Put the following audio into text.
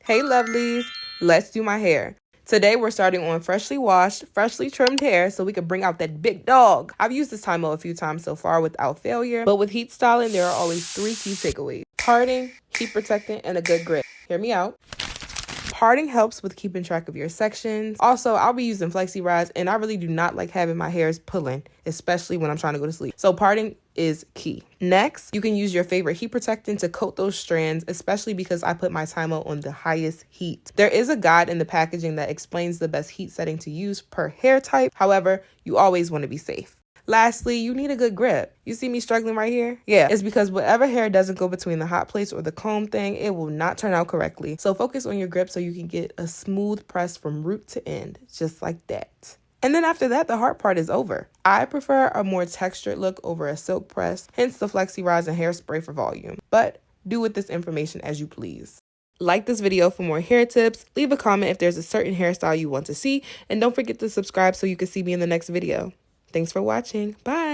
Hey lovelies, let's do my hair. Today we're starting on freshly washed, freshly trimmed hair so we can bring out that big dog. I've used this TYMO a few times so far without failure, but with heat styling there are always 3 key takeaways: parting, heat protectant, and a good grip. Hear me out. Parting helps with keeping track of your sections. Also, I'll be using Flexi rods, and I really do not like having my hairs pulling, especially when I'm trying to go to sleep. So parting is key. Next, you can use your favorite heat protectant to coat those strands, especially because I put my TYMO on the highest heat. There is a guide in the packaging that explains the best heat setting to use per hair type. However, you always want to be safe. Lastly, you need a good grip. You see me struggling right here? Yeah, it's because whatever hair doesn't go between the hot plates or the comb thing, it will not turn out correctly. So focus on your grip so you can get a smooth press from root to end, just like that. And then after that, the hard part is over. I prefer a more textured look over a silk press, hence the Flexi rods and hairspray for volume. But do with this information as you please. Like this video for more hair tips, leave a comment if there's a certain hairstyle you want to see, and don't forget to subscribe so you can see me in the next video. Thanks for watching. Bye.